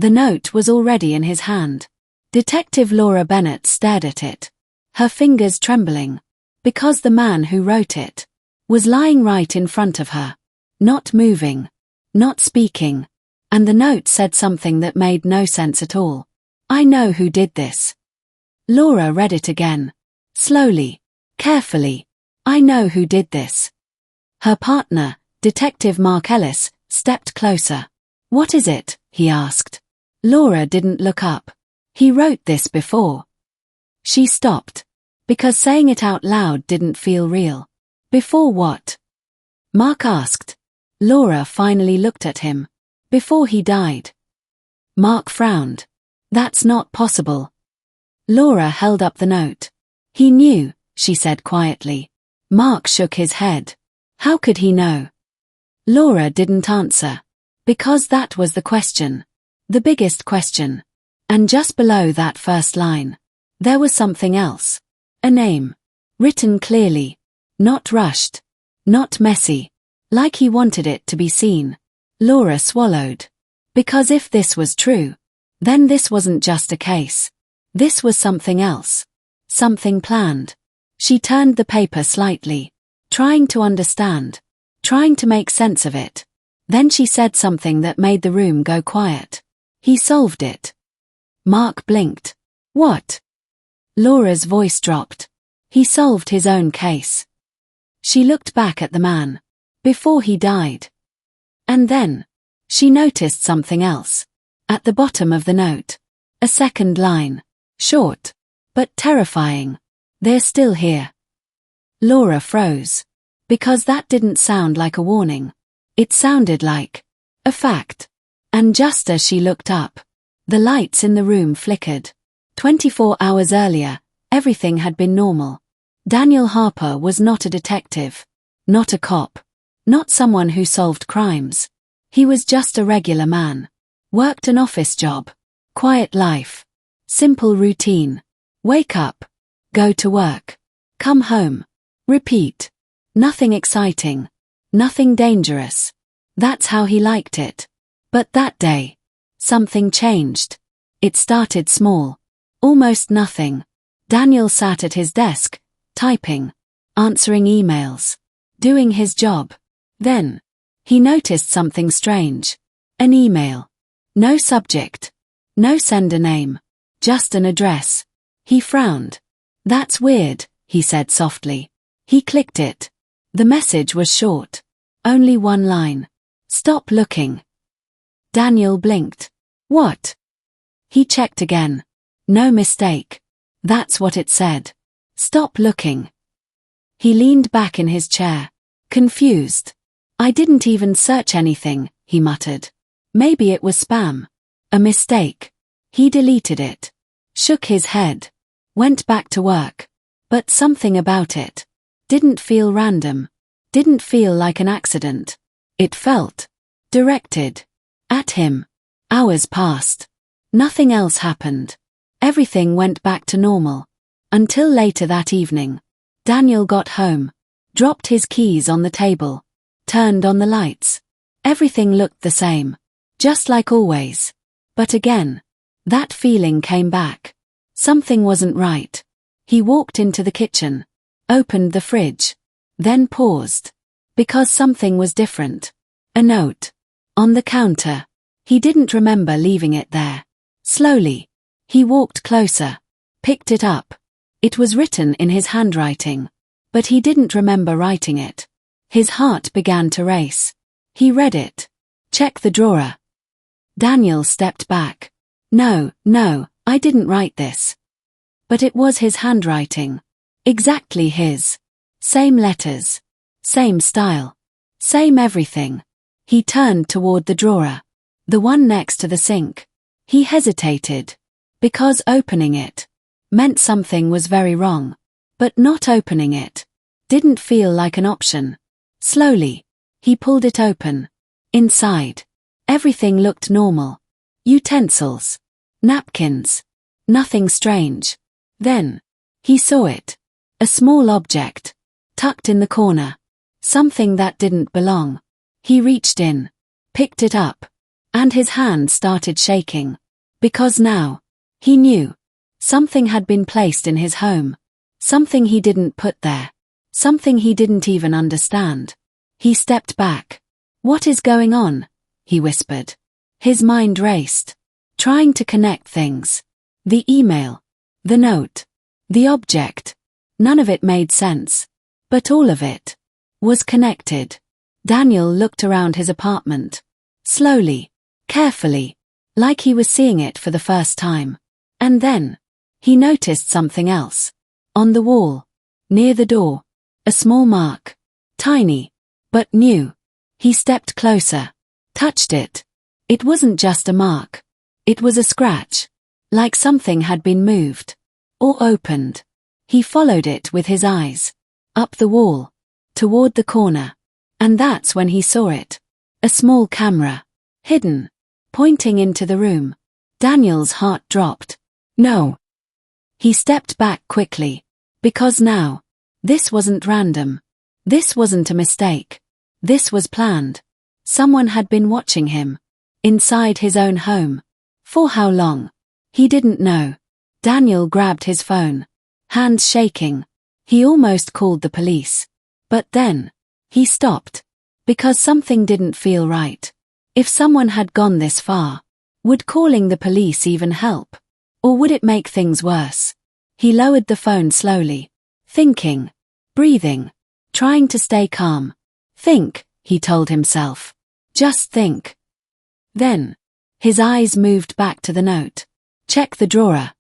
The note was already in his hand. Detective Laura Bennett stared at it, her fingers trembling, because the man who wrote it was lying right in front of her, not moving, not speaking, and the note said something that made no sense at all. "I know who did this." Laura read it again, slowly, carefully. "I know who did this." Her partner, Detective Mark Ellis, stepped closer. "What is it?" he asked. Laura didn't look up. "He wrote this before." She stopped, because saying it out loud didn't feel real. "Before what?" Mark asked. Laura finally looked at him. "Before he died." Mark frowned. "That's not possible." Laura held up the note. "He knew," she said quietly. Mark shook his head. "How could he know?" Laura didn't answer. Because that was the question. The biggest question. And just below that first line, there was something else. A name. Written clearly. Not rushed. Not messy. Like he wanted it to be seen. Laura swallowed. Because if this was true, then this wasn't just a case. This was something else. Something planned. She turned the paper slightly, trying to understand, trying to make sense of it. Then she said something that made the room go quiet. "He solved it." Mark blinked. "What?" Laura's voice dropped. "He solved his own case." She looked back at the man. Before he died. And then, she noticed something else. At the bottom of the note. A second line. Short. But terrifying. "They're still here." Laura froze. Because that didn't sound like a warning. It sounded like a fact. And just as she looked up, the lights in the room flickered. 24 hours earlier, everything had been normal. Daniel Harper was not a detective. Not a cop. Not someone who solved crimes. He was just a regular man. Worked an office job. Quiet life. Simple routine. Wake up. Go to work. Come home. Repeat. Nothing exciting. Nothing dangerous. That's how he liked it. But that day, something changed. It started small. Almost nothing. Daniel sat at his desk, typing, answering emails, doing his job. Then, he noticed something strange. An email. No subject. No sender name. Just an address. He frowned. "That's weird," he said softly. He clicked it. The message was short. Only one line. "Stop looking." Daniel blinked. "What?" He checked again. No mistake. That's what it said. "Stop looking." He leaned back in his chair, confused. "I didn't even search anything," he muttered. "Maybe it was spam. A mistake." He deleted it. Shook his head. Went back to work. But something about it didn't feel random. Didn't feel like an accident. It felt directed at him. Hours passed. Nothing else happened. Everything went back to normal. Until later that evening. Daniel got home. Dropped his keys on the table. Turned on the lights. Everything looked the same. Just like always. But again, that feeling came back. Something wasn't right. He walked into the kitchen. Opened the fridge. Then paused. Because something was different. A note. On the counter. He didn't remember leaving it there. Slowly. He walked closer. Picked it up. It was written in his handwriting. But he didn't remember writing it. His heart began to race. He read it. "Check the drawer." Daniel stepped back. No, I didn't write this." But it was his handwriting. Exactly his. Same letters. Same style. Same everything. He turned toward the drawer. The one next to the sink. He hesitated. Because opening it meant something was very wrong. But not opening it didn't feel like an option. Slowly, he pulled it open. Inside, everything looked normal. Utensils. Napkins. Nothing strange. Then, he saw it. A small object. Tucked in the corner. Something that didn't belong. He reached in. Picked it up. And his hand started shaking. Because now, he knew. Something had been placed in his home. Something he didn't put there. Something he didn't even understand. He stepped back. "What is going on?" he whispered. His mind raced, trying to connect things. The email, the note, the object. None of it made sense. But all of it was connected. Daniel looked around his apartment. Slowly, carefully, like he was seeing it for the first time. And then, he noticed something else. On the wall, near the door, a small mark. Tiny, but new. He stepped closer, touched it. It wasn't just a mark. It was a scratch. Like something had been moved. Or opened. He followed it with his eyes. Up the wall. Toward the corner. And that's when he saw it. A small camera. Hidden. Pointing into the room. Daniel's heart dropped. No. He stepped back quickly. Because now, this wasn't random. This wasn't a mistake. This was planned. Someone had been watching him. Inside his own home. For how long? He didn't know. Daniel grabbed his phone. Hands shaking. He almost called the police. But then, he stopped. Because something didn't feel right. If someone had gone this far, would calling the police even help? Or would it make things worse? He lowered the phone slowly. Thinking. Breathing. Trying to stay calm. Think, he told himself. Just think. Then, his eyes moved back to the note. Check the drawer.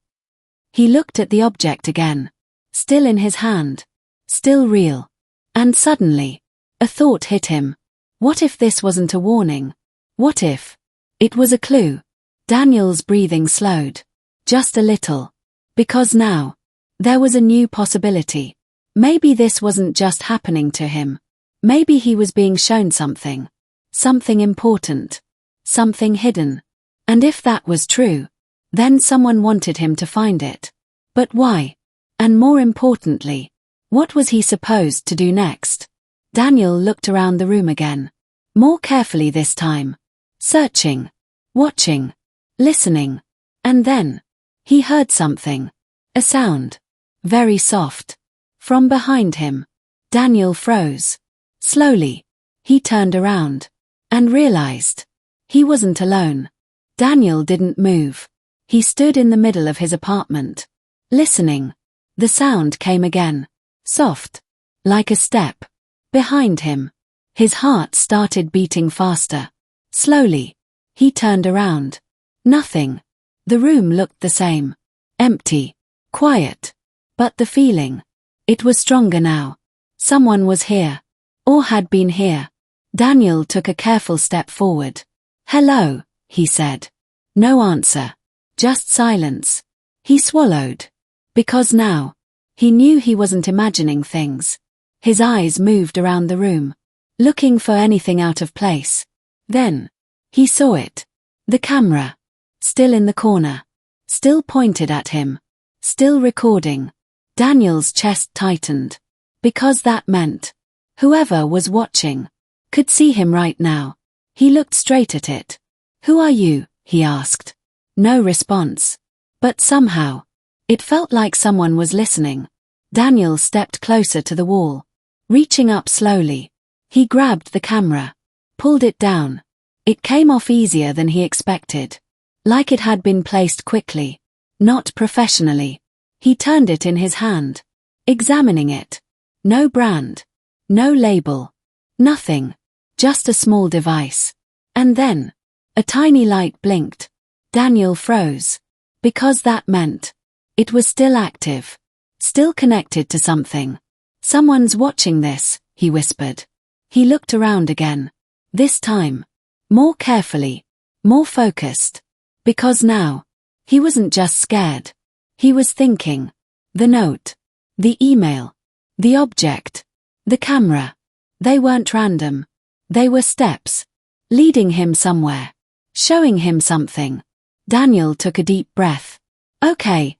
He looked at the object again. Still in his hand. Still real. And suddenly, a thought hit him. What if this wasn't a warning? What if it was a clue? Daniel's breathing slowed. Just a little. Because now, there was a new possibility. Maybe this wasn't just happening to him. Maybe he was being shown something. Something important. Something hidden. And if that was true, then someone wanted him to find it. But why? And more importantly, what was he supposed to do next? Daniel looked around the room again. More carefully this time. Searching. Watching. Listening. And then, he heard something. A sound. Very soft. From behind him. Daniel froze. Slowly, he turned around. And realized. He wasn't alone. Daniel didn't move. He stood in the middle of his apartment. Listening. The sound came again. Soft. Like a step. Behind him. His heart started beating faster. Slowly. He turned around. Nothing. The room looked the same. Empty. Quiet. But the feeling. It was stronger now. Someone was here. Or had been here. Daniel took a careful step forward. "Hello," he said. No answer. Just silence. He swallowed. Because now, he knew he wasn't imagining things. His eyes moved around the room, looking for anything out of place. Then, he saw it. The camera. Still in the corner. Still pointed at him. Still recording. Daniel's chest tightened. Because that meant, whoever was watching, could see him right now. He looked straight at it. "Who are you?" he asked. No response. But somehow, it felt like someone was listening. Daniel stepped closer to the wall. Reaching up slowly, he grabbed the camera. Pulled it down. It came off easier than he expected. Like it had been placed quickly. Not professionally. He turned it in his hand. Examining it. No brand. No label. Nothing. Just a small device. And then, a tiny light blinked. Daniel froze. Because that meant, it was still active. Still connected to something. "Someone's watching this," he whispered. He looked around again. This time, more carefully, more focused. Because now, he wasn't just scared. He was thinking. The note. The email. The object. The camera. They weren't random. They were steps. Leading him somewhere. Showing him something. Daniel took a deep breath. Okay,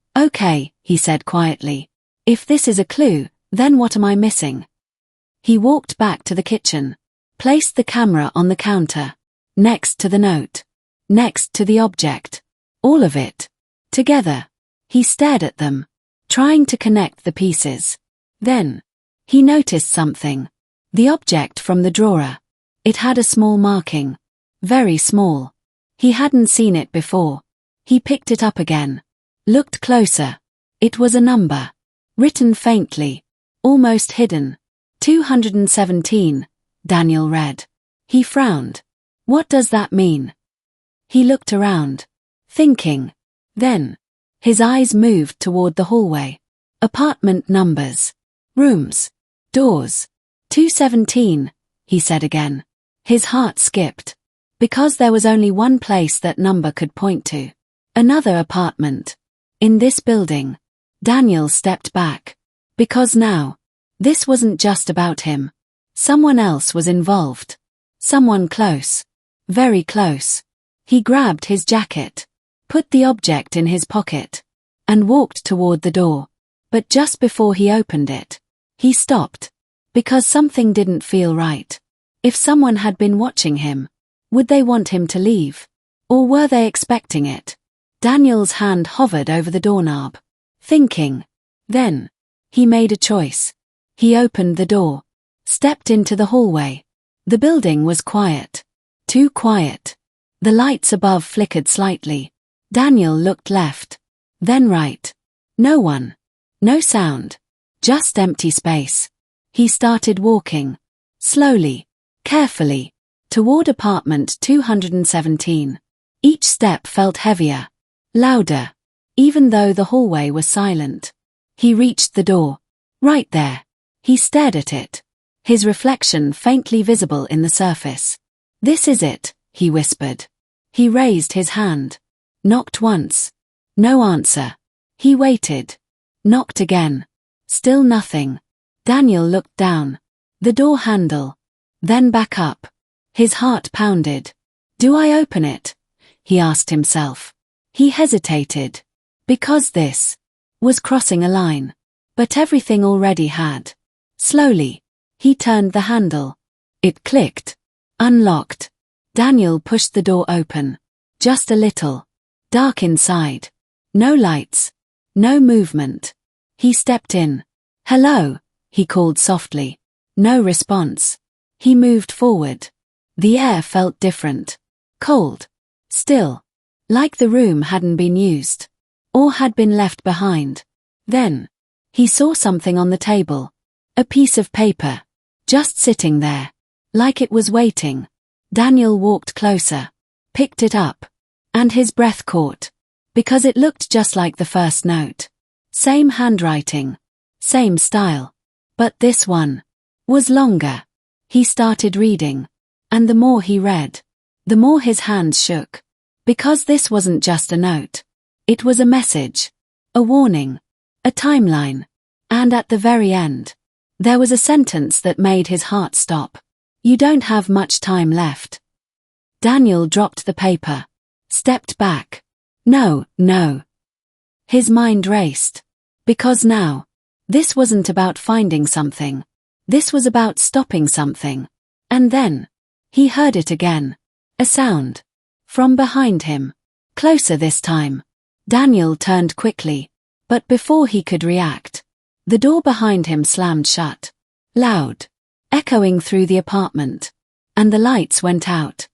he said quietly. "If this is a clue, then what am I missing?" He walked back to the kitchen. Placed the camera on the counter. Next to the note. next to the object. All of it. Together. He stared at them, trying to connect the pieces. Then, he noticed something. The object from the drawer. It had a small marking. Very small. He hadn't seen it before. He picked it up again. Looked closer. It was a number. Written faintly. Almost hidden. 217, Daniel read. He frowned. What does that mean? He looked around. Thinking. Then, his eyes moved toward the hallway. Apartment numbers. Rooms. Doors. 217, he said again. His heart skipped. Because there was only one place that number could point to. Another apartment. In this building. Daniel stepped back. Because now, this wasn't just about him. Someone else was involved. Someone close. Very close. He grabbed his jacket, put the object in his pocket, and walked toward the door. But just before he opened it, he stopped. Because something didn't feel right. If someone had been watching him, would they want him to leave? Or were they expecting it? Daniel's hand hovered over the doorknob. Thinking. Then, he made a choice. He opened the door. Stepped into the hallway. The building was quiet. Too quiet. The lights above flickered slightly. Daniel looked left. Then right. No one. No sound. Just empty space. He started walking. Slowly. Carefully. Toward apartment 217. Each step felt heavier. Louder. Even though the hallway was silent. He reached the door. Right there. He stared at it. His reflection faintly visible in the surface. This is it, he whispered. He raised his hand. Knocked once. No answer. He waited. Knocked again. Still nothing. Daniel looked down. The door handle. Then back up. His heart pounded. Do I open it? He asked himself. He hesitated. Because this was crossing a line. But everything already had. Slowly, he turned the handle. It clicked. Unlocked. Daniel pushed the door open. Just a little. Dark inside. No lights. No movement. He stepped in. Hello, he called softly. No response. He moved forward. The air felt different. Cold. Still. Like the room hadn't been used. Or had been left behind. Then, he saw something on the table. A piece of paper. Just sitting there. Like it was waiting. Daniel walked closer. Picked it up. And his breath caught. Because it looked just like the first note. Same handwriting. Same style. But this one was longer. He started reading. And the more he read, the more his hands shook. Because this wasn't just a note. It was a message. A warning. A timeline. And at the very end, there was a sentence that made his heart stop. You don't have much time left. Daniel dropped the paper. Stepped back. No. His mind raced. Because now, this wasn't about finding something. This was about stopping something. And then, he heard it again. A sound. From behind him. Closer this time. Daniel turned quickly. But before he could react, the door behind him slammed shut. Loud. Echoing through the apartment. And the lights went out.